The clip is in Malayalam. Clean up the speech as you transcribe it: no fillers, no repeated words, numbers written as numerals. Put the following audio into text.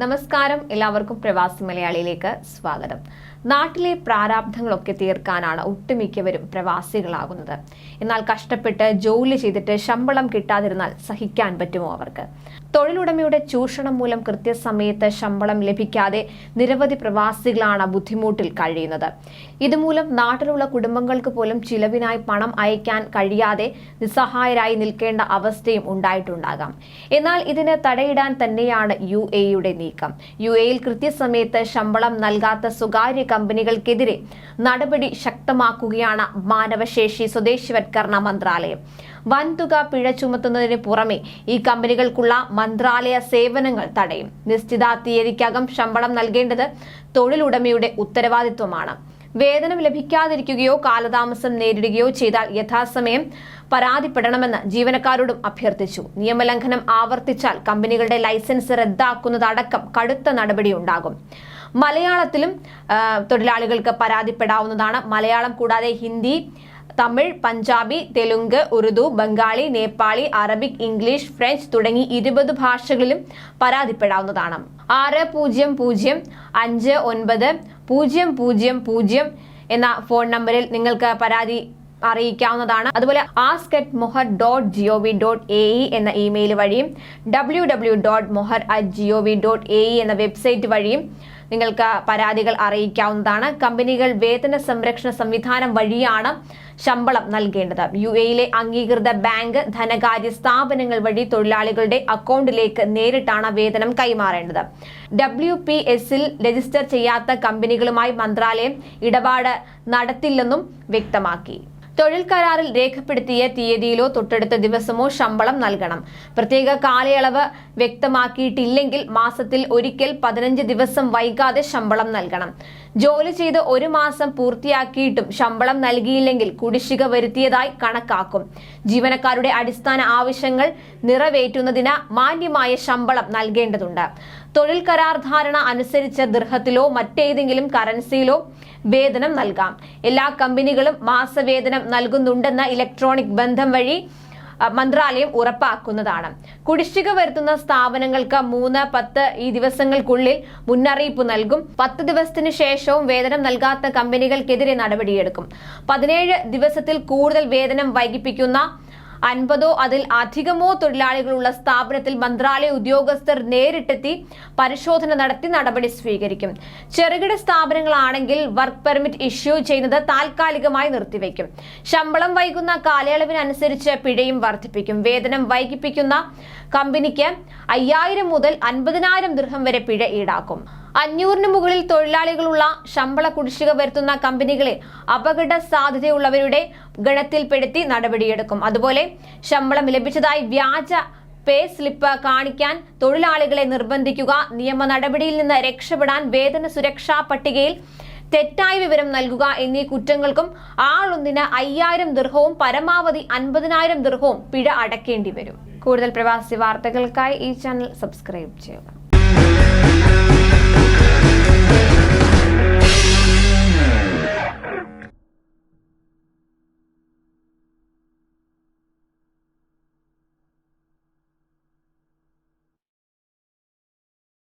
നമസ്കാരം, എല്ലാവർക്കും പ്രവാസി മലയാളിയിലേക്ക് സ്വാഗതം. നാട്ടിലെ പ്രാരാബ്ധങ്ങളൊക്കെ തീർക്കാനാണ് ഒട്ടുമിക്കവരും പ്രവാസികളാകുന്നത്. എന്നാൽ കഷ്ടപ്പെട്ട് ജോലി ചെയ്തിട്ട് ശമ്പളം കിട്ടാതിരുന്നാൽ സഹിക്കാൻ പറ്റുമോ അവർക്ക്? തൊഴിലുടമയുടെ ചൂഷണം മൂലം കൃത്യസമയത്ത് ശമ്പളം ലഭിക്കാതെ നിരവധി പ്രവാസികളാണ് ബുദ്ധിമുട്ടിൽ കഴിയുന്നത്. ഇതുമൂലം നാട്ടിലുള്ള കുടുംബങ്ങൾക്ക് പോലും ചിലവിനായി പണം അയക്കാൻ കഴിയാതെ നിസ്സഹായരായി നിൽക്കേണ്ട അവസ്ഥയും ഉണ്ടായിട്ടുണ്ടാകാം. എന്നാൽ ഇതിന് തടയിടാൻ തന്നെയാണ് UAEയുടെ നീക്കം. UAEയിൽ കൃത്യസമയത്ത് ശമ്പളം നൽകാത്ത സ്വകാര്യ കമ്പനികൾക്കെതിരെ നടപടി ശക്തമാക്കുകയാണ് മാനവശേഷി സ്വദേശിവത്കരണ മന്ത്രാലയം. വൻതുക പിഴ ചുമത്തുന്നതിന് പുറമെ ഈ കമ്പനികൾക്കുള്ള മന്ത്രാലയ സേവനങ്ങൾ തടയും. നിശ്ചിത തീയതിക്കകം ശമ്പളം നൽകേണ്ടത് തൊഴിലുടമയുടെ ഉത്തരവാദിത്വമാണ്. വേതനം ലഭിക്കാതിരിക്കുകയോ കാലതാമസം നേരിടുകയോ ചെയ്താൽ യഥാസമയം പരാതിപ്പെടണമെന്ന് ജീവനക്കാരോടും അഭ്യർത്ഥിച്ചു. നിയമലംഘനം ആവർത്തിച്ചാൽ കമ്പനികളുടെ ലൈസൻസ് റദ്ദാക്കുന്നതടക്കം കടുത്ത നടപടിയുണ്ടാകും. മലയാളത്തിലും തൊഴിലാളികൾക്ക് പരാതിപ്പെടാവുന്നതാണ്. മലയാളം കൂടാതെ Hindi, Tamil, Punjabi, Telugu, Urdu, Bengali, Nepali, Arabic, English, French തുടങ്ങി 20 ഭാഷകളിലും പരാതിപ്പെടാവുന്നതാണ്. 60059000 എന്ന ഫോൺ നമ്പറിൽ നിങ്ങൾക്ക് പരാതി അറിയിക്കാവുന്നതാണ്. അതുപോലെ ask@mohar.gov.ae എന്ന ഇമെയിൽ വഴിയും www.mohar@gov.ae എന്ന വെബ്സൈറ്റ് വഴിയും നിങ്ങൾക്ക് പരാതികൾ അറിയിക്കാവുന്നതാണ്. കമ്പനികൾ വേതന സംരക്ഷണ സംവിധാനം വഴിയാണ് ശമ്പളം നൽകേണ്ടത്. UAEയിലെ അംഗീകൃത ബാങ്ക്, ധനകാര്യ സ്ഥാപനങ്ങൾ വഴി തൊഴിലാളികളുടെ അക്കൗണ്ടിലേക്ക് നേരിട്ടാണ് വേതനം കൈമാറേണ്ടത്. WPSൽ രജിസ്റ്റർ ചെയ്യാത്ത കമ്പനികളുമായി മന്ത്രാലയം ഇടപാട് നടത്തില്ലെന്നും വ്യക്തമാക്കി. തൊഴിൽ കരാറിൽ രേഖപ്പെടുത്തിയ തീയതിയിലോ തൊട്ടടുത്ത ദിവസമോ ശമ്പളം നൽകണം. പ്രത്യേക കാലയളവ് വ്യക്തമാക്കിയിട്ടില്ലെങ്കിൽ മാസത്തിൽ ഒരിക്കൽ 15 ദിവസം വൈകാതെ ശമ്പളം നൽകണം. ജോലി ചെയ്ത് 1 മാസം പൂർത്തിയാക്കിയിട്ടും ശമ്പളം നൽകിയില്ലെങ്കിൽ കുടിശ്ശിക വരുത്തിയതായി കണക്കാക്കും. ജീവനക്കാരുടെ അടിസ്ഥാന ആവശ്യങ്ങൾ നിറവേറ്റുന്നതിന് മാന്യമായ ശമ്പളം നൽകേണ്ടതുണ്ട്. തൊഴിൽ കരാർ ധാരണ അനുസരിച്ച് ദിർഹത്തിലോ മറ്റേതെങ്കിലും കറൻസിയിലോ വേതനം നൽകാം. എല്ലാ കമ്പനികളും മാസവേതനം നൽകുന്നുണ്ടെന്ന ഇലക്ട്രോണിക് ബന്ധം വഴി മന്ത്രാലയം ഉറപ്പാക്കുന്നതാണ്. കുടിശ്ശിക വരുത്തുന്ന സ്ഥാപനങ്ങൾക്ക് 3-10 ഈ ദിവസങ്ങൾക്കുള്ളിൽ മുന്നറിയിപ്പ് നൽകും. 10 ദിവസത്തിന് ശേഷവും വേതനം നൽകാത്ത കമ്പനികൾക്കെതിരെ നടപടിയെടുക്കും. 17 ദിവസത്തിൽ കൂടുതൽ വേതനം വൈകിപ്പിക്കുന്ന 50 അതിൽ അധികമോ തൊഴിലാളികളുള്ള സ്ഥാപനത്തിൽ മന്ത്രാലയ ഉദ്യോഗസ്ഥർ നേരിട്ടെത്തി പരിശോധന നടത്തി നടപടി സ്വീകരിക്കും. ചെറുകിട സ്ഥാപനങ്ങളാണെങ്കിൽ വർക്ക് പെർമിറ്റ് ഇഷ്യൂ ചെയ്യുന്നത് താൽക്കാലികമായി നിർത്തിവെക്കും. ശമ്പളം വൈകുന്ന കാലയളവിനനുസരിച്ച് പിഴയും വർദ്ധിപ്പിക്കും. വേതനം വൈകിപ്പിക്കുന്ന കമ്പനിക്ക് 5000 മുതൽ 50,000 ദിർഹം വരെ പിഴ ഈടാക്കും. 500-ന് മുകളിൽ തൊഴിലാളികളുള്ള ശമ്പള കുടിശ്ശിക വരുത്തുന്ന കമ്പനികളെ അപകട സാധ്യതയുള്ളവരുടെ ഗണത്തിൽപ്പെടുത്തി നടപടിയെടുക്കും. അതുപോലെ ശമ്പളം ലഭിച്ചതായി വ്യാജ പേ സ്ലിപ്പ് കാണിക്കാൻ തൊഴിലാളികളെ നിർബന്ധിക്കുക, നിയമ നടപടിയിൽ നിന്ന് രക്ഷപ്പെടാൻ വേതന സുരക്ഷാ പട്ടികയിൽ തെറ്റായ വിവരം നൽകുക എന്നീ കുറ്റങ്ങൾക്കും ആളൊന്നിന് 5000 ദിർഹവും പരമാവധി 50,000 ദിർഹവും പിഴ അടക്കേണ്ടി വരും. കൂടുതൽ പ്രവാസി വാർത്തകൾക്കായി ഈ ചാനൽ സബ്സ്ക്രൈബ് ചെയ്യുക.